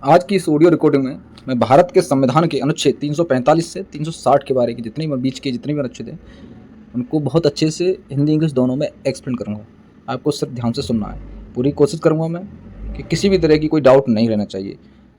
आज की इस ऑडियो रिकॉर्डिंग में मैं भारत के संविधान के अनुच्छेद 345 से 360 के बारे की जितनी भी बीच के जितने भी अनुच्छेद हैं उनको बहुत अच्छे से हिंदी इंग्लिश दोनों में एक्सप्लेन करूँगा। आपको सिर्फ ध्यान से सुनना है। पूरी कोशिश करूँगा मैं कि किसी भी तरह की कोई डाउट नहीं रहना चाहिए।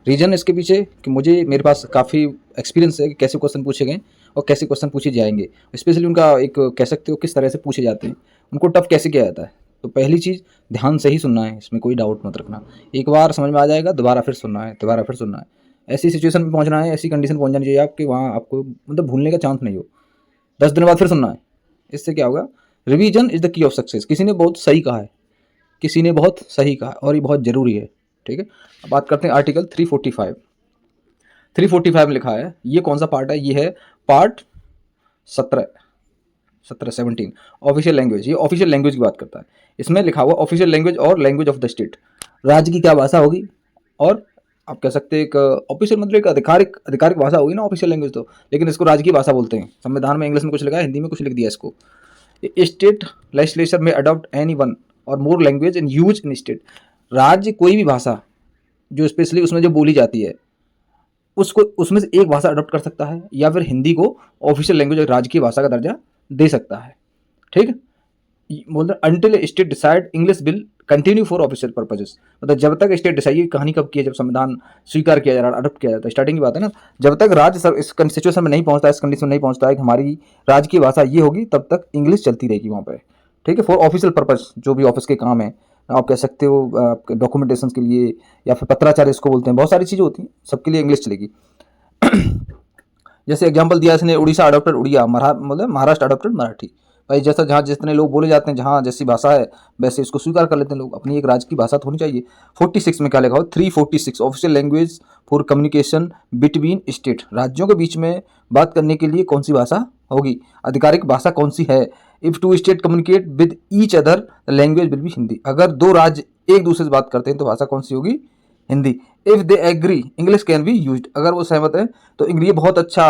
रीज़न इसके पीछे कि मेरे पास काफ़ी एक्सपीरियंस है कि कैसे क्वेश्चन पूछे गए और कैसे क्वेश्चन पूछे जाएंगे, स्पेशली उनका एक कह सकते हो किस तरह से पूछे जाते हैं, उनको टफ कैसे किया जाता है। तो पहली चीज़ ध्यान से ही सुनना है, इसमें कोई डाउट मत रखना। एक बार समझ में आ जाएगा, दोबारा फिर सुनना है, दोबारा फिर सुनना है। ऐसी सिचुएशन में पहुंचना है, ऐसी कंडीशन पहुंच जानी चाहिए आपके वहाँ आपको मतलब भूलने का चांस नहीं हो। 10 दिन बाद फिर सुनना है। इससे क्या होगा, revision is the key of success. किसी ने बहुत सही कहा है, किसी ने बहुत सही कहा और ये बहुत ज़रूरी है। ठीक है, अब बात करते हैं आर्टिकल 345 में लिखा है, ये कौन सा पार्ट है, ये है पार्ट 17 ऑफिशियल लैंग्वेज। ये ऑफिशियल लैंग्वेज की बात करता है। इसमें लिखा हुआ ऑफिशियल लैंग्वेज और लैंग्वेज ऑफ द स्टेट, राज्य की क्या भाषा होगी। और आप कह सकते हैं एक ऑफिशियल मतलब एक आधिकारिक भाषा होगी ना ऑफिशियल लैंग्वेज तो, लेकिन इसको राज्य की भाषा बोलते हैं। संविधान में इंग्लिश में कुछ लिखा है, हिंदी में कुछ लिख दिया इसको। स्टेट लेजिस्लेचर में अडॉप्ट एनी वन और more language in use in state. राज्य कोई भी भाषा जो स्पेशली उसमें जो बोली जाती है उसको उसमें से एक भाषा अडॉप्ट कर सकता है या फिर हिंदी को ऑफिशियल लैंग्वेज और राज्य की भाषा का दर्जा दे सकता है। ठीक है, बोलते until state decide English will continue for official purposes. मतलब जब तक स्टेट डिसाइड, ये कहानी कब की है, जब संविधान स्वीकार किया जा रहा है, अडॉप्ट किया जाता है, स्टार्टिंग की बात है ना। जब तक राज्य इस सिचुएशन में नहीं पहुंचता, इस कंडीशन में नहीं पहुंचता है कि हमारी राज्य की भाषा ये होगी, तब तक इंग्लिश चलती रहेगी वहाँ पे। ठीक है, फॉर ऑफिशियल पर्पज, जो भी ऑफिस के काम है, आप कह सकते हो डॉक्यूमेंटेशन के लिए या फिर पत्राचार इसको बोलते हैं, बहुत सारी चीज़ें होती हैं, सबके लिए इंग्लिश चलेगी। जैसे एग्जांपल दिया इसने, उड़ीसा अडॉप्टेड उड़िया, मतलब महाराष्ट्र अडॉप्टेड मराठी। भाई जैसा जहाँ जितने लोग बोले जाते हैं, जहाँ जैसी भाषा है वैसे इसको स्वीकार कर लेते हैं लोग। अपनी एक राज्य की भाषा तो होनी चाहिए। 46 में क्या लिखा हो, 346 official language for communication between state. राज्यों के बीच में बात करने के लिए कौन सी भाषा होगी, आधिकारिक भाषा कौन सी है। If two state communicate with each other the language will be Hindi. अगर दो राज्य एक दूसरे से बात करते हैं तो भाषा कौन सी होगी, Hindi. If they agree English can be used. अगर वो सहमत है तो ये बहुत अच्छा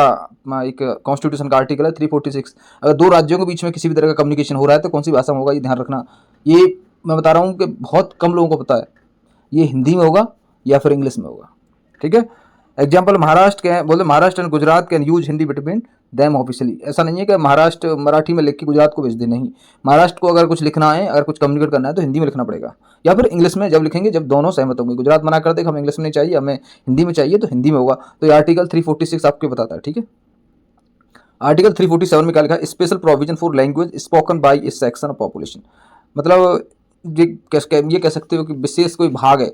एक कॉन्स्टिट्यूशन का आर्टिकल है 346। अगर दो राज्यों के बीच में किसी भी तरह का कम्युनिकेशन हो रहा है तो कौन सी भाषा में होगा, ये ध्यान रखना। ये मैं बता रहा हूँ कि बहुत कम लोगों को पता है, ये हिंदी में होगा या फिर इंग्लिश में होगा। ठीक है, एग्जाम्पल महाराष्ट्र के बोले Maharashtra and Gujarat can use Hindi between them officially. ऐसा नहीं है कि महाराष्ट्र मराठी में लिख के गुजरात को भेज दे, नहीं। महाराष्ट्र को अगर कुछ लिखना है, अगर कुछ कम्युनिकेट करना है तो हिंदी में लिखना पड़ेगा या फिर इंग्लिश में जब लिखेंगे जब दोनों सहमत होंगे। गुजरात मना कर दे हमें इंग्लिश में नहीं चाहिए, हमें हिंदी में चाहिए, तो हिंदी में होगा। तो ये आर्टिकल 346 आपको बताता है। ठीक है, आर्टिकल 347 में क्या लिखा है, special provision for language spoken by इस सेक्शन ऑफ पॉपुलेशन। मतलब ये कह सकते हो कि विशेष कोई भाग है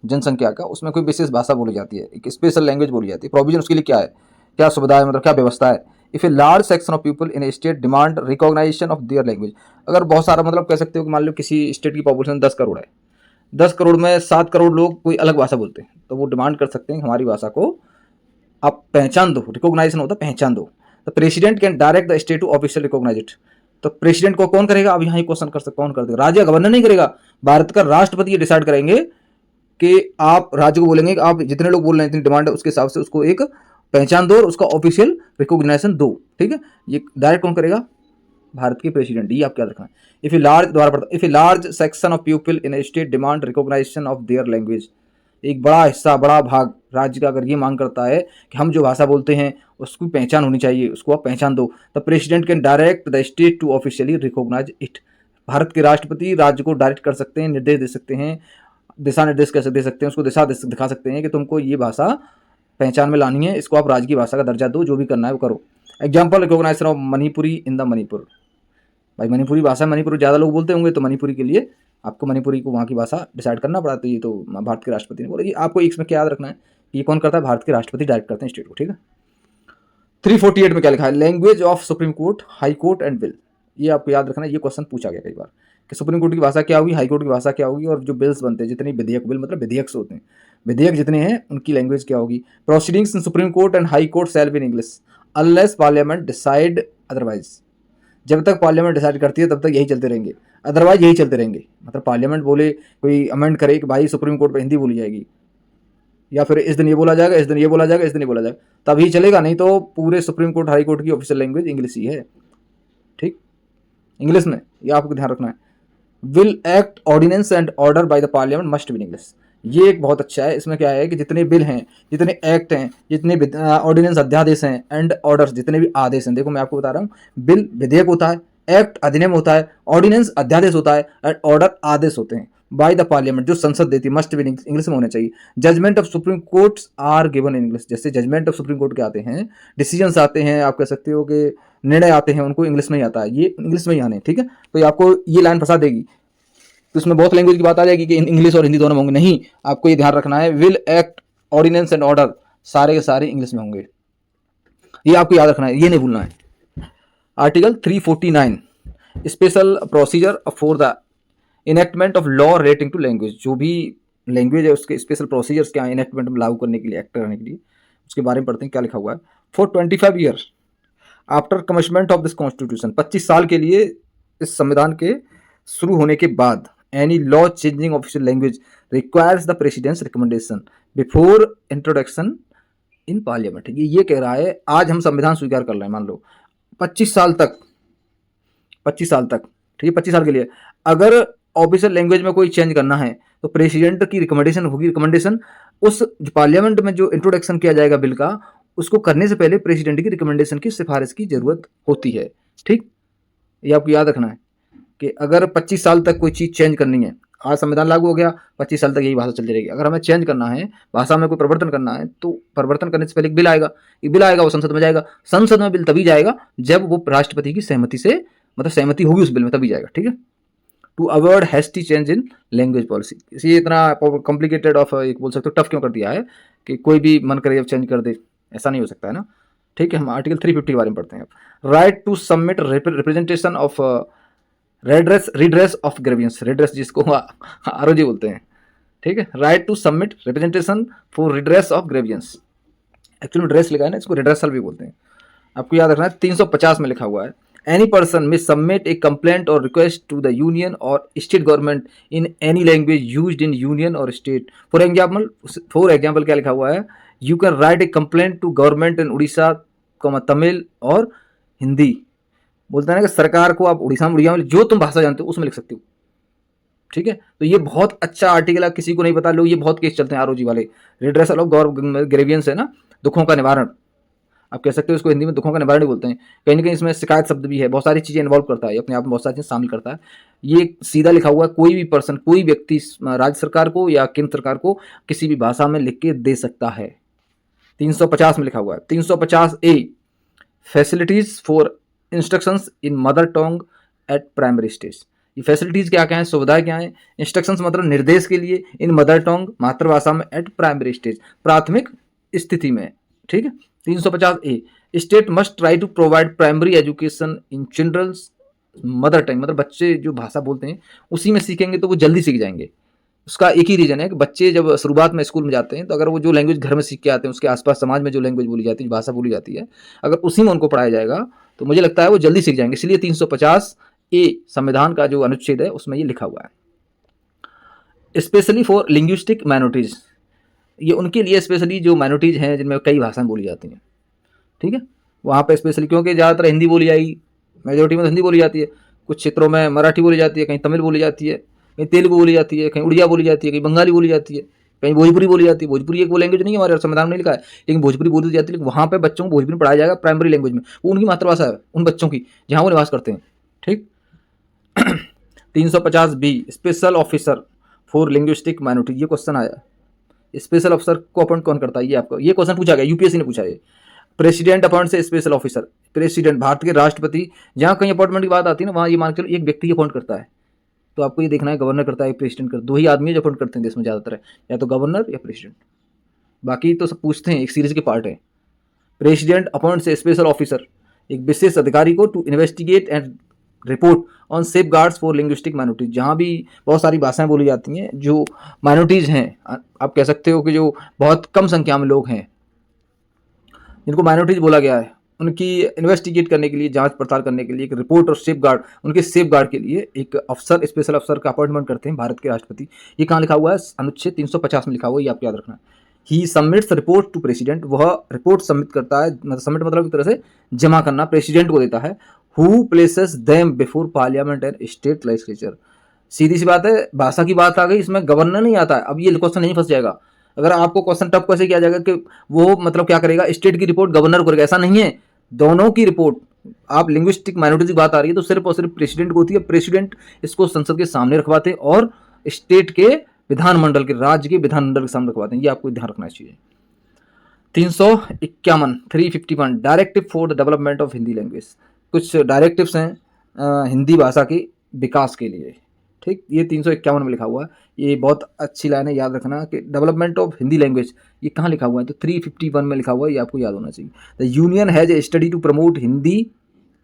जनसंख्या का, उसमें कोई विशेष भाषा बोली जाती है, एक स्पेशल लैंग्वेज बोली जाती है। प्रोविजन उसके लिए क्या है, क्या सुविधा है, मतलब क्या व्यवस्था है। If a large section of people in a state demand recognisation of their language. अगर बहुत सारा मतलब कह सकते हो कि मान लो किसी स्टेट की पॉपुलेशन 10 करोड़ है, 10 करोड़ में 7 करोड़ लोग कोई अलग भाषा बोलते हैं, तो वो डिमांड कर सकते हैं हमारी भाषा को आप पहचान दो। रिकॉग्नाइजेशन होता है पहचान दो। The president can direct the state to official recognise it. तो प्रेसिडेंट को कौन करेगा, अब यहाँ ही क्वेश्चन कर सकते कौन कर देगा, राज्य गवर्नर नहीं करेगा, भारत का राष्ट्रपति ये डिसाइड करेंगे कि आप राज्य को बोलेंगे कि आप जितने लोग बोल रहे हैं, इतनी डिमांड है, उसके हिसाब से उसको एक पहचान दो और उसका ऑफिशियल रिकॉग्निशन दो। ठीक है, ये डायरेक्ट कौन करेगा, भारत के प्रेसिडेंट। ये आप क्या रखना है, इफ ए लार्ज द्वारा पड़ता, if a large section of people in a state demand recognition of their language. एक बड़ा हिस्सा, बड़ा भाग राज्य का अगर ये मांग करता है कि हम जो भाषा बोलते हैं उसकी पहचान होनी चाहिए, उसको आप पहचान दो, the president can direct the state to officially recognise it. Bharat के राष्ट्रपति राज्य को डायरेक्ट कर सकते हैं, निर्देश दे सकते हैं, दिशा निर्देश कैसे दे सकते हैं, उसको दिखा सकते हैं कि तुमको ये भाषा पहचान में लानी है, इसको आप राज्य की भाषा का दर्जा दो, जो भी करना है वो करो। Example recognisation of Manipuri in the Manipur. भाई मणिपुरी भाषा मणिपुर ज़्यादा लोग बोलते होंगे, तो मणिपुरी के लिए आपको मणिपुरी को वहाँ की भाषा डिसाइड करना पड़ा। तो ये तो भारत के राष्ट्रपति ने बोला। ये आपको इसमें क्या याद रखना है, ये कौन करता है, भारत के राष्ट्रपति डायरेक्ट करते हैं स्टेट को। ठीक है, 348 में क्या लिखा है, language of supreme court, high court and bill. ये आपको याद रखना है, ये क्वेश्चन पूछा गया कई बार कि सुप्रीम कोर्ट की भाषा क्या होगी, हाई कोर्ट की भाषा क्या होगी, और जो बिल्स बनते हैं जितने विधेयक, बिल मतलब विधेयक से होते हैं, विधेयक जितने हैं उनकी लैंग्वेज क्या होगी। Proceedings in supreme court and high court shall be in English unless parliament decide otherwise. जब तक पार्लियामेंट डिसाइड करती है तब तक यही चलते रहेंगे, अदरवाइज यही चलते रहेंगे। मतलब पार्लियामेंट बोले, कोई अमेंड करे कि भाई सुप्रीम कोर्ट पे हिंदी बोली जाएगी, या फिर इस दिन ये बोला जाएगा, इस दिन ये बोला जाएगा, इस दिन ये बोला जाएगा, तभी चलेगा, नहीं तो पूरे सुप्रीम कोर्ट हाई कोर्ट की ऑफिशियल लैंग्वेज इंग्लिश ही है। ठीक, इंग्लिश में, ये आपको ध्यान रखना है। Will act ordinance and order by the parliament must be in English. ये एक बहुत अच्छा है। इसमें क्या है कि जितने बिल हैं, जितने एक्ट हैं, जितने ऑर्डिनेंस अध्यादेश हैं एंड ऑर्डर्स, जितने भी आदेश हैं, देखो मैं आपको बता रहा हूँ, बिल विधेयक होता है, एक्ट अधिनियम होता है, ऑर्डिनेंस अध्यादेश होता है एंड ऑर्डर आदेश होते हैं बाय द पार्लियामेंट, जो संसद देती है, मस्ट बी इंग्लिश में होना चाहिए। Judgement of supreme courts are given in English, जैसे जजमेंट ऑफ सुप्रीम कोर्ट के आते हैं, डिसीजंस आते हैं, आप कह सकते हो कि निर्णय आते हैं, उनको इंग्लिश में ही आता है, ये इंग्लिश में ही आने, ठीक है। तो ये आपको ये लाइन फंसा देगी, तो इसमें बहुत लैंग्वेज की बात आ जाएगी कि इंग्लिश और हिंदी दोनों में होंगे, नहीं, आपको ये ध्यान रखना है, will, act, ordinance and order सारे के सारे इंग्लिश में होंगे, ये आपको याद रखना है, ये नहीं भूलना है। Article 349 special procedure for the enactment of law relating to language, जो भी लैंग्वेज है उसके स्पेशल प्रोसीजर्स क्या है इनेक्टमेंट में लागू करने के लिए, एक्ट करने के लिए, उसके बारे में पढ़ते हैं क्या लिखा हुआ है। For 25 years after commitment of this constitution, 25 साल के लिए इस संविधान के शुरू होने के बाद, any law changing official language requires the president's recommendation before introduction in parliament. ये कह रहा है, आज हम संविधान स्वीकार कर रहे हैं, मान लो 25 साल तक, 25 साल तक, ठीक है, 25 साल के लिए अगर ऑफिशियल लैंग्वेज में कोई चेंज करना है तो प्रेसिडेंट की रिकमेंडेशन होगी। रिकमेंडेशन उस पार्लियामेंट में जो इंट्रोडक्शन किया जाएगा बिल का, उसको करने से पहले प्रेसिडेंट की रिकमेंडेशन की सिफारिश की जरूरत होती है, ठीक। ये आपको याद रखना है कि अगर 25 साल तक कोई चीज़ चेंज करनी है, आज संविधान लागू हो गया, 25 साल तक यही भाषा चलती रहेगी, अगर हमें चेंज करना है, भाषा में कोई परिवर्तन करना है, तो परिवर्तन करने से पहले एक बिल आएगा, एक बिल आएगा, वो संसद में जाएगा, संसद में बिल तभी जाएगा जब वो राष्ट्रपति की सहमति से, मतलब सहमति होगी उस बिल में, तभी जाएगा, ठीक है। To avoid hasty change in language policy, इसलिए इतना कॉम्प्लिकेटेड ऑफ एक बोल सकते हो टफ क्यों कर दिया है कि कोई भी मन करे अब चेंज कर दे, ऐसा नहीं हो सकता है ना, ठीक है। हम आर्टिकल 350 के बारे में पढ़ते हैं अब। Right to submit representation of redress of grievance, redress जिसको आरओजी बोलते हैं, ठीक है। Right to submit representation for redress of grievance, actually dress लिखा है ना, इसको रिड्रेसल भी बोलते हैं, आपको याद रखना है। 350 में लिखा हुआ है, any person may submit a complaint और रिक्वेस्ट टू द यूनियन और state government in any language used in union और स्टेट। फॉर एग्जाम्पल क्या लिखा हुआ है, you can write a complaint to government in Orissa, Tamil और हिंदी, बोलता है ना कि सरकार को आप उड़ीसा में जो तुम भाषा जानते हो उसमें लिख सकते हो, ठीक है। तो ये बहुत अच्छा आर्टिकल है, किसी को नहीं पता, लोग ये बहुत केस चलते हैं आरओजी वाले, रिड्रेसल ऑफ ग्रीवियंस है ना, दुखों का निवारण, आप कह सकते हो इसको हिंदी में दुखों का निवारण बोलते हैं। कहीं ना कहीं इसमें शिकायत शब्द भी है, बहुत सारी चीज़ें इन्वॉल्व करता है, अपने आप में बहुत सारी चीज़ें शामिल करता है। ये सीधा लिखा हुआ है, कोई भी पर्सन, कोई व्यक्ति राज्य सरकार को या केंद्र सरकार को किसी भी भाषा में लिख के दे सकता है। 350 में लिखा हुआ है, 350A facilities for instructions in mother tongue eight primary stage. ये फैसिलिटीज क्या क्या है, सुविधाएं क्या है, इंस्ट्रक्शंस मतलब निर्देश के लिए, इन मदर टंग मातृभाषा में, एट प्राइमरी स्टेज प्राथमिक स्थिति में, ठीक है। 350A state must try to provide primary education in children's mother tongue, मतलब बच्चे जो भाषा बोलते हैं उसी में सीखेंगे तो वो जल्दी सीख जाएंगे। उसका एक ही रीज़न है कि बच्चे जब शुरुआत में स्कूल में जाते हैं तो अगर वो जो लैंग्वेज घर में सीख के आते हैं, उसके आसपास समाज में जो लैंग्वेज बोली जाती है, भाषा बोली जाती है, अगर उसी में उनको पढ़ाया जाएगा तो मुझे लगता है वो जल्दी सीख जाएंगे। इसलिए 350A संविधान का जो अनुच्छेद है उसमें ये लिखा हुआ है। स्पेशली फॉर लिंग्विस्टिक माइनॉरिटीज़, ये उनके लिए स्पेशली जो माइनॉरिटीज़ हैं जिनमें कई भाषाएं बोली जाती हैं, ठीक है, वहाँ पे स्पेशली, क्योंकि ज़्यादातर हिंदी बोली जाएगी, मेजोरिटी में तो हिंदी बोली जाती है, कुछ क्षेत्रों में मराठी बोली जाती है, कहीं तमिल बोली जाती है, कहीं तेलुगु बोली जाती है, कहीं उड़िया बोली जाती है, कहीं बंगाली बोली जाती है, कहीं भोजपुरी बोली जाती है। भोजपुरी एक वो लैंग्वेज नहीं है, हमारे संविधान में नहीं लिखा है, लेकिन भोजपुरी बोली जाती है, लेकिन वहाँ पे बच्चों को भोजपुरी पढ़ाया जाएगा प्राइमरी लैंग्वेज में, वो उनकी मातृभाषा है उन बच्चों की जहाँ वो निवास करते हैं, ठीक। 350B special officer for linguistic minority, ये क्वेश्चन आया, स्पेशल ऑफिसर को अपॉइंट कौन करता है, ये आपको ये क्वेश्चन पूछा गया, यूपीएससी ने पूछा है। प्रेसिडेंट अपॉइंट से स्पेशल ऑफिसर, प्रेसिडेंट भारत के राष्ट्रपति, जहाँ कहीं अपॉइंटमेंट की बात आती है ना, वहाँ ये मान के चलो एक व्यक्ति अपॉइंट करता है, तो आपको ये देखना है गवर्नर करता है, प्रेसिडेंट करता है, दो ही आदमी जो अपॉइंट करते हैं देश में ज़्यादातर है, या तो गवर्नर या प्रेसिडेंट, बाकी तो सब पूछते हैं, एक सीरीज के पार्ट है। प्रेसिडेंट अपॉइंट से स्पेशल ऑफिसर, एक विशेष अधिकारी को, to investigate and report on safeguards for linguistic minorities, जहाँ भी बहुत सारी भाषाएं बोली जाती हैं, जो माइनॉरिटीज़ हैं, आप कह सकते हो कि जो बहुत कम संख्या में लोग हैं जिनको माइनॉरिटीज बोला गया है, उनकी इन्वेस्टिगेट करने के लिए, जांच पड़ताल करने के लिए, एक रिपोर्ट और सेफ गार्ड, उनके सेफ गार्ड के लिए एक अफसर, स्पेशल अफसर का अपॉइंटमेंट करते हैं भारत के राष्ट्रपति। ये कहाँ लिखा हुआ है, अनुच्छेद 350 में लिखा हुआ है, ये आपको याद रखना है। ही सबमिट्स रिपोर्ट टू प्रेसिडेंट, वह रिपोर्ट सबमिट करता है, मतलब सबमिट मतलब एक तरह से जमा करना, प्रेसिडेंट को देता है। Who places them before parliament and state legislature, सीधी सी बात है, भाषा की बात आ गई, इसमें गवर्नर नहीं आता है। अब ये क्वेश्चन नहीं फंस जाएगा। अगर आपको क्वेश्चन टफ कैसे किया जाएगा कि वो मतलब क्या करेगा, स्टेट की रिपोर्ट गवर्नर करेगा, ऐसा नहीं है। दोनों की रिपोर्ट, आप लिंग्विस्टिक माइनॉरिटी की बात आ रही है तो सिर्फ और सिर्फ प्रेसिडेंट को होती है। प्रेसिडेंट इसको संसद के सामने रखवाते और स्टेट के विधानमंडल के, राज्य के विधानमंडल के सामने रखवाते हैं। ये आपको ध्यान रखना चाहिए। 351 351 directive for the development of Hindi language. कुछ डायरेक्टिव्स हैं हिंदी भाषा के विकास के लिए। ठीक, ये 351 में लिखा हुआ है। ये बहुत अच्छी लाइन है, याद रखना कि डेवलपमेंट ऑफ हिंदी लैंग्वेज ये कहाँ लिखा हुआ है, तो 351 में लिखा हुआ है। ये आपको याद होना चाहिए। The union has a study to promote Hindi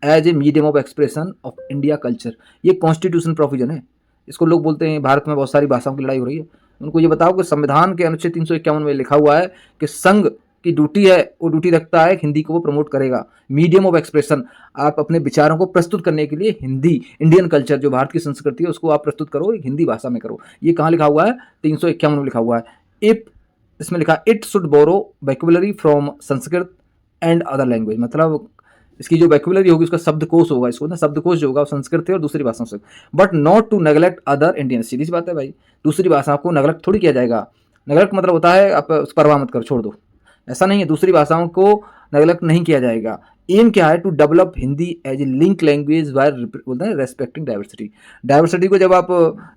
as a medium of expression of India culture. ये कॉन्स्टिट्यूशन प्रोविजन है। इसको लोग बोलते हैं भारत में बहुत सारी भाषाओं की लड़ाई हो रही है। उनको ये बताओ कि संविधान के अनुच्छेद 351 में लिखा हुआ है कि संघ की ड्यूटी है, वो ड्यूटी रखता है हिंदी को वो प्रमोट करेगा। मीडियम ऑफ एक्सप्रेशन, आप अपने विचारों को प्रस्तुत करने के लिए हिंदी, इंडियन कल्चर जो भारत की संस्कृति है उसको आप प्रस्तुत करो, हिंदी भाषा में करो। ये कहाँ लिखा हुआ है, 351 में लिखा हुआ है। इफ, इसमें लिखा it should borrow vocabulary from Sanskrit and other language. मतलब इसकी जो वैक्यूलरी होगी, उसका शब्दकोश होगा, इसको ना शब्दकोश जो होगा संस्कृत है और दूसरी भाषाओं से। But not to neglect other Indian. सीधी सी बात है भाई, दूसरी भाषाओं को नेग्लेक्ट थोड़ी किया जाएगा। नेग्लेक्ट मतलब होता है आप उस परवाह मत करो, छोड़ दो, ऐसा नहीं है। दूसरी भाषाओं को नेग्लेक्ट नहीं किया जाएगा। एम क्या है, to develop Hindi as a link language वायर बोलते हैं रेस्पेक्टिंग डाइवर्सिटी। डाइवर्सिटी को जब आप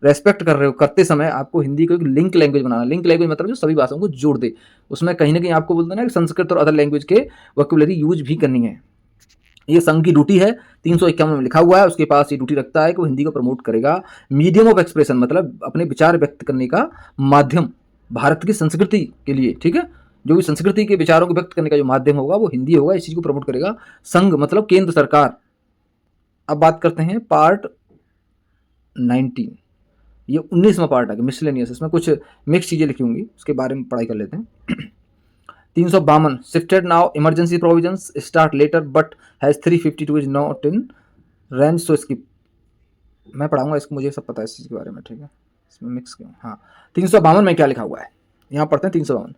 रेस्पेक्ट कर रहे हो, करते समय आपको हिंदी को एक लिंक लैंग्वेज बनाना। लिंक लैंग्वेज मतलब जो सभी भाषाओं को जोड़ दे, उसमें कहीं ना कहीं आपको बोलते हैं ना कि संस्कृत और अदर लैंग्वेज के वोकैबुलरी यूज भी करनी है। ये संघ की ड्यूटी है, 351 में लिखा हुआ है। उसके पास ये ड्यूटी रखता है कि वो हिंदी को प्रमोट करेगा। मीडियम ऑफ एक्सप्रेशन मतलब अपने विचार व्यक्त करने का माध्यम भारत की संस्कृति के लिए। ठीक है, जो भी संस्कृति के विचारों को व्यक्त करने का जो माध्यम होगा वो हिंदी होगा, इस चीज को प्रमोट करेगा। संघ मतलब केंद्र सरकार। अब बात करते हैं पार्ट 19, ये 19वां पार्ट है मिसलेनियस। इसमें कुछ मिक्स चीजें लिखी होंगी, उसके बारे में पढ़ाई कर लेते हैं। 352 shifted now emergency provisions start later but has 352 is not in range. So इसकी मैं पढ़ाऊंगा, इसको मुझे सब पता है इस चीज़ के बारे में। ठीक है, इसमें मिक्स क्यों। हाँ, 352 में क्या लिखा हुआ है, यहाँ पढ़ते हैं। 352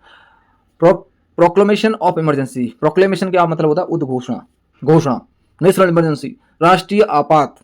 प्रोक्लेमेशन ऑफ इमरजेंसी। प्रोक्लेमेशन क्या मतलब होता है, उद्घोषणा, घोषणा, नेशनल इमरजेंसी, राष्ट्रीय आपात।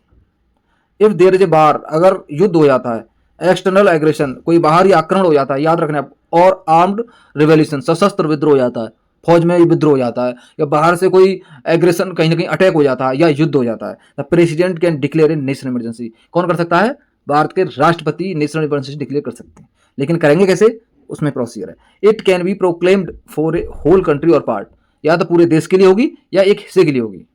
इफ देयर इज ए वार, अगर युद्ध हो जाता है, एक्सटर्नल एग्रेशन, कोई बाहरी आक्रमण हो जाता है, याद रखना, और आर्म्ड रिवोल्यूशन, सशस्त्र विद्रोह हो जाता है, फौज में विद्रोह हो जाता है, या बाहर से कोई एग्रेशन कहीं ना कहीं अटैक हो जाता है, या युद्ध हो जाता है, the president can declare A national emergency. कौन कर सकता है, भारत के राष्ट्रपति नेशनल इमरजेंसी डिक्लेयर कर सकते हैं। लेकिन करेंगे कैसे, उसमें प्रोसीजर है। It can be proclaimed for a whole country और पार्ट, या तो पूरे देश के लिए होगी या एक हिस्से के लिए होगी।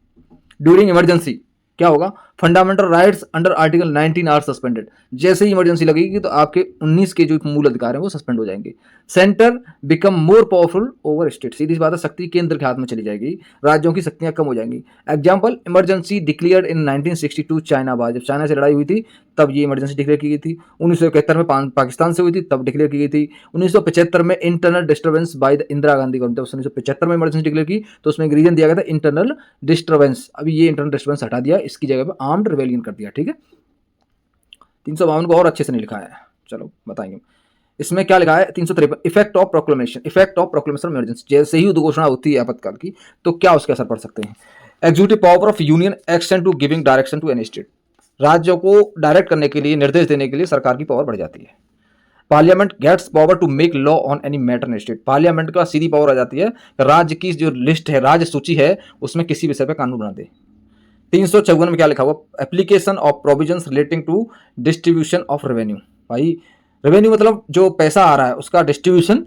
ड्यूरिंग इमरजेंसी क्या होगा, fundamental rights under article 19 are suspended. जैसे ही इमरजेंसी लगेगी तो आपके 19 के जो मूल अधिकार हैं वो सस्पेंड हो जाएंगे। Centre become more powerful over state. सीधी सी बात है, शक्ति केंद्र के हाथ में चली जाएगी, राज्यों की शक्तियां कम हो जाएंगी। Example, emergency declared in 1962 China war, जब चाइना से लड़ाई हुई थी तब ये इमरजेंसी डिक्लेयर की गई थी। 1971 में पाकिस्तान से हुई थी तब डिक्लेयर की गई थी। 1975 में internal disturbance by the Indira Gandhi government, 1975 में इमरजेंसी डिक्लेयर की तो उसमें एक रीजन दिया गया था इंटरनल डिस्टर्बेंस। अभी ये इंटरनल डिस्टर्बेंस हटा दिया, इसकी जगह पर आर्म्ड रिवेलियन कर दिया। ठीक है, 352 को और अच्छे से नहीं लिखा है, चलो बताएंगे। इसमें क्या लिखा है, 353 effect of proclamation. Effect of proclamation emergency, जैसे ही उद्घोषणा होती है आपातकाल की तो क्या उसके असर पड़ सकते हैं। Executive power of union extend to giving direction to any state. राज्यों को डायरेक्ट करने के लिए, निर्देश देने के लिए सरकार की पावर बढ़ जाती है। Parliament gets power to make law on any matter in state. Parliament का सीधी पावर आ जाती है, राज्य की जो लिस्ट है, राज्य सूची है, उसमें किसी विषय पर कानून बना दे। 354 में क्या लिखा हुआ, application of provisions relating to distribution of revenue. भाई रेवेन्यू मतलब जो पैसा आ रहा है उसका डिस्ट्रीब्यूशन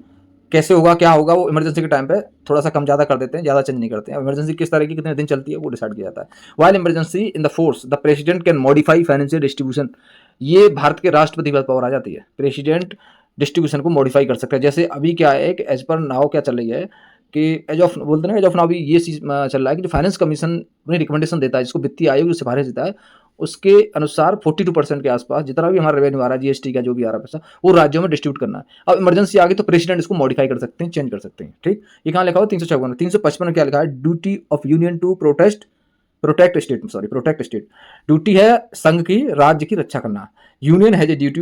कैसे होगा, क्या होगा, वो इमरजेंसी के टाइम पे थोड़ा सा कम ज़्यादा कर देते हैं, ज़्यादा चेंज नहीं करते हैं। इमरजेंसी किस तरह की कितने दिन चलती है वो डिसाइड किया जाता है। While emergency in the force the president can modify financial distribution. ये भारत के राष्ट्रपति पर पावर आ जाती है, प्रेसिडेंट डिस्ट्रीब्यूशन को मॉडिफाई कर सकता है। जैसे अभी क्या है कि एज पर नाउ क्या चल रही है कि एज ऑफ बोलते हैं एज ऑफ नाउ भी ये चीज चल रहा है कि जो फाइनेंस कमीशन अपनी रिकमेंडेशन देता है, जिसको वित्तीय आयोग जो सिफारिश देता है, उसके अनुसार 42% के आसपास जितना भी हमारा रेवेन्यू आ रहा है, जीएसटी का जो भी आ रहा है पैसा, वो राज्यों में डिस्ट्रीब्यूट करना है। अब इमरजेंसी आ गई तो प्रेसिडेंट इसको मॉडिफाई कर सकते हैं, चेंज कर सकते हैं। ठीक, ये कहाँ लिखा हुआ, 354। 355 क्या लिखा है, duty of union to protect state. Duty है संघ की राज्य की रक्षा करना। यूनियन हैज ए ड्यूटी,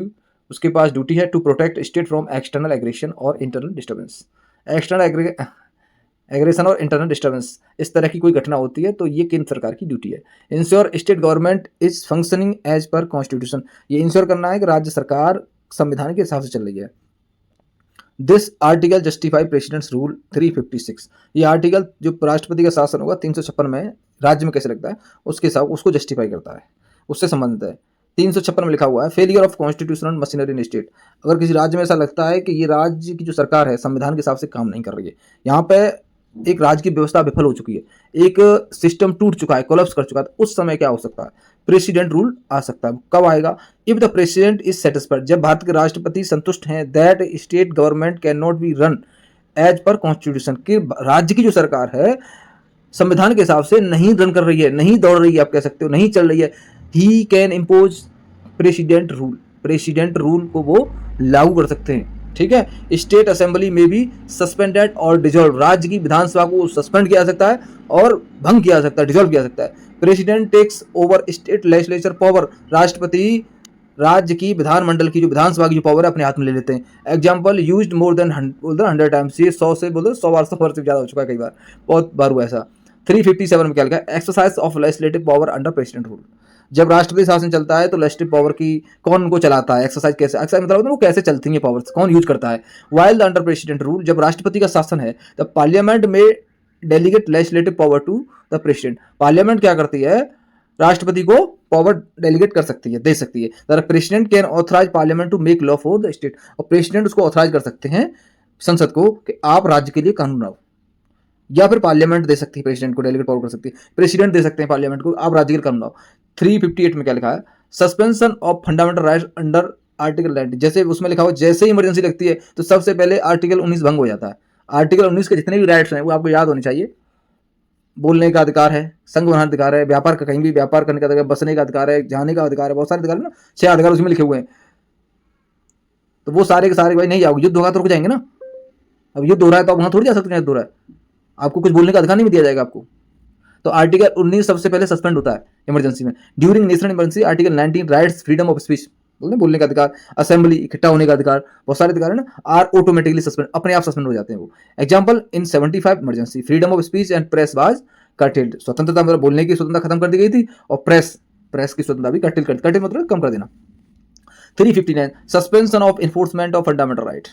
उसके पास ड्यूटी है to protect state from external aggression और इंटरनल डिस्टर्बेंस। एक्सटर्नल एग्रेशन और इंटरनल डिस्टर्बेंस, इस तरह की कोई घटना होती है तो ये केंद्र सरकार की ड्यूटी है। Ensure state government is functioning as per constitution, ये इंश्योर करना है कि राज्य सरकार संविधान के हिसाब से चल रही है। This article justify presidents rule 356, ये आर्टिकल जो राष्ट्रपति का शासन होगा 356 में राज्य में कैसे लगता है उसके हिसाब उसको जस्टिफाई करता है, उससे संबंधित है। 356 में लिखा हुआ है failure of constitutional machinery in state, अगर किसी राज्य में ऐसा लगता है कि ये राज्य की जो सरकार है संविधान के हिसाब से काम नहीं कर रही है, यहाँ पे एक राज्य की व्यवस्था विफल हो चुकी है, एक सिस्टम टूट चुका है, कोलैप्स कर चुका है, तो उस समय क्या हो सकता है, प्रेसिडेंट रूल आ सकता है। कब आएगा? If the president is satisfied, जब भारत के राष्ट्रपति संतुष्ट हैं that state government can not be run as per constitution, कि राज्य की जो सरकार है संविधान के हिसाब से नहीं रन कर रही है, नहीं दौड़ रही है, आप कह सकते हो नहीं चल रही है, he can impose president rule, president rule को वो लागू कर सकते हैं। ठीक है, स्टेट असेंबली में भी सस्पेंडेड और डिजोल्व, राज्य की विधानसभा को सस्पेंड किया जा सकता है और भंग किया जा सकता है, डिजोल्व किया जा सकता है। President takes over state legislature power, राष्ट्रपति राज्य की विधानमंडल की जो विधानसभा की जो पावर है अपने हाथ में ले लेते हैं। Example used more than 100 times, ये 100 से बोलो 100 बार से ज़्यादा हो चुका है, कई बार बहुत बार हुआ ऐसा। 357 में क्या लिखा है, exercise of legislative power under president rule, जब राष्ट्रपति शासन चलता है तो लेजिस्लेटिव पावर की कौन उनको चलाता है, एक्सरसाइज कैसे, एक्सरसाइज मतलब वो कैसे चलती है पावर्स, कौन यूज करता है। While the under president rule, जब राष्ट्रपति का शासन है तब पार्लियामेंट में delegate legislative power to the president, parliament क्या करती है, राष्ट्रपति को पावर डेलीगेट कर सकती है, दे सकती है। The president can authorise parliament to make law for the state, और प्रेसिडेंट उसको ऑथराइज कर सकते हैं संसद को कि आप राज्य के लिए कानून बनाओ, या फिर पार्लियामेंट दे सकती है प्रेसिडेंट को, डेलीगेट पावर कर सकती है, प्रेसिडेंट दे सकते हैं पार्लियामेंट को, आप राज्य के लिए कानून बनाओ। 358 में क्या लिखा है, suspension of fundamental rights under article 90, जैसे उसमें लिखा हुआ जैसे ही इमरजेंसी लगती है तो सबसे पहले आर्टिकल 19 भंग हो जाता है। आर्टिकल 19 के जितने भी राइट्स हैं वो आपको याद होने चाहिए, बोलने का अधिकार है, संघ बनाने का अधिकार है, व्यापार का कहीं भी व्यापार करने का अधिकार, बसने का अधिकार है, जाने का अधिकार है, बहुत सारे अधिकार है ना, 6 अधिकार उसमें लिखे हुए हैं। तो वो सारे के सारे भाई नहीं जाओगे, युद्ध होगा तो रुक जाएंगे ना, अब युद्ध हो रहा है तो आप वहां थोड़ी जा सकते हैं, युद्ध हो रहा है आपको कुछ बोलने का अधिकार नहीं दिया जाएगा आपको। तो आर्टिकल 19 सबसे पहले सस्पेंड होता है इमरजेंसी में। During national emergency article 19 rights freedom of speech, बोलने का अधिकार, असेंबली इकट्ठा होने का अधिकार, बहुत सारे अधिकार है ना, आर ऑटोमेटिकली सस्पेंड, अपने आप सस्पेंड हो जाते हैं वो। Example in 75 emergency freedom of speech and press was curtailed, स्वतंत्रता मतलब बोलने की स्वतंत्रता खत्म कर दी गई थी, और प्रेस की स्वतंत्रता भी कर्टेल मतलब कम कर देना। 359 suspension of enforcement of fundamental right,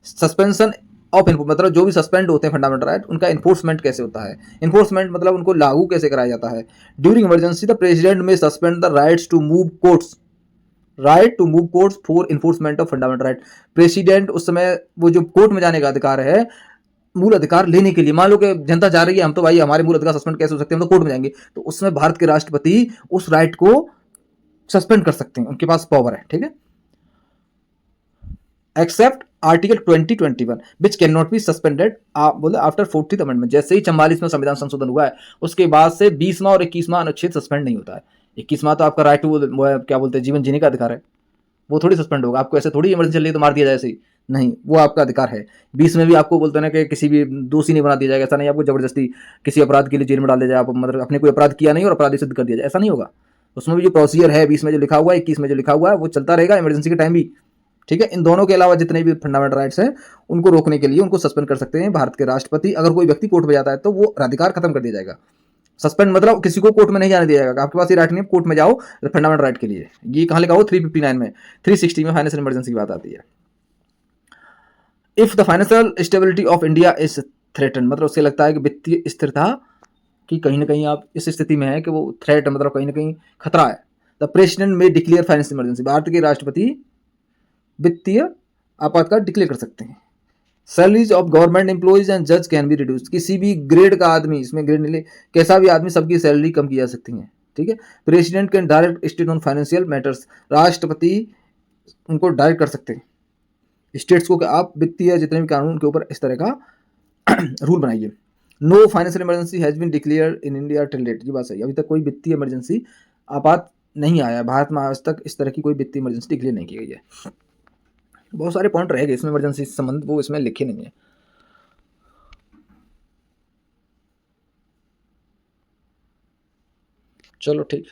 suspension of मतलब जो भी सस्पेंड होते हैं फंडामेंटल राइट उनका इन्फोर्समेंट कैसे होता है, इन्फोर्समेंट मतलब उनको लागू कैसे कराया जाता है। During emergency the president may suspend the rights to move courts, right to move courts for enforcement of fundamental right, president उस समय वो जो कोर्ट में जाने का अधिकार है मूल अधिकार लेने के लिए, मान लो कि जनता जा रही है हम तो भाई हमारे मूल अधिकार सस्पेंड कैसे हो सकते हैं, हम तो कोर्ट में जाएंगे, तो उसमें भारत के राष्ट्रपति उस राइट को सस्पेंड कर सकते हैं, उनके पास पावर है। ठीक है, except article 2021 which can not be suspended बोले आफ्टर 40th अमेंडमेंट, जैसे ही 44वां संविधान संशोधन हुआ है उसके बाद से 20वां और 21वां अनुच्छेद सस्पेंड नहीं होता है। 21वां तो आपका राइट टू क्या बोलते हैं जीवन जीने का अधिकार है, वो थोड़ी सस्पेंड होगा, आपको ऐसे थोड़ी इमरजेंसी चल रही है तो मार दिया जाए, ऐसे ही नहीं, वो आपका अधिकार है। 20 में भी आपको बोलते हैं ना कि किसी भी दोषी नहीं बना दिया जाएगा, ऐसा नहीं आपको जबरदस्ती किसी अपराध के लिए जेल में डाल दिया जाए, आप मतलब अपने कोई अपराध किया नहीं और अपराधी सिद्ध कर दिया जाए, ऐसा नहीं होगा। उसमें भी जो प्रोसीजर है 20 में जो लिखा हुआ है 21 में जो लिखा हुआ है वो चलता रहेगा इमरजेंसी के टाइम भी। ठीक है, इन दोनों के अलावा जितने भी फंडामेंटल राइट्स हैं उनको रोकने के लिए उनको सस्पेंड कर सकते हैं भारत के राष्ट्रपति। अगर कोई व्यक्ति कोर्ट में जाता है तो वो अधिकार खत्म कर दिया जाएगा। सस्पेंड मतलब किसी को कोर्ट में नहीं जाने दिया जाएगा, आपके पास ये राइट नहीं है कोर्ट में जाओ फंडामेंटल राइट के लिए। ये कहां लिखा हो 359 में, 360 में फाइनेंशियल इमरजेंसी की बात आती है। If the financial stability of India is threaten, मतलब उससे लगता है कि वित्तीय स्थिरता की कहीं ना कहीं आप इस स्थिति में है कि वो थ्रेट मतलब कहीं ना कहीं खतरा है। द प्रेसिडेंट में डिक्लेयर फाइनेंशियल इमरजेंसी, भारत के राष्ट्रपति वित्तीय आपातकाल डिक्लेयर कर सकते हैं। Salaries of government employees and जज कैन बी रिड्यूस, किसी भी ग्रेड का आदमी, इसमें ग्रेड नहीं ले, कैसा भी आदमी सबकी सैलरी कम की जा सकती है। ठीक है, president can direct state on financial matters, राष्ट्रपति उनको डायरेक्ट कर सकते हैं स्टेट्स को कि आप वित्तीय जितने भी कानून के ऊपर इस तरह का रूल बनाइए। No financial emergency has been declare in India till date, ये बात सही, अभी तक कोई वित्तीय इमरजेंसी आपात नहीं आया भारत में, आज तक इस तरह की कोई वित्तीय इमरजेंसी डिक्लेयर नहीं की गई है। बहुत सारे पॉइंट रहेंगे इसमें इमरजेंसी से संबंधित, वो इसमें लिखे नहीं है। चलो ठीक।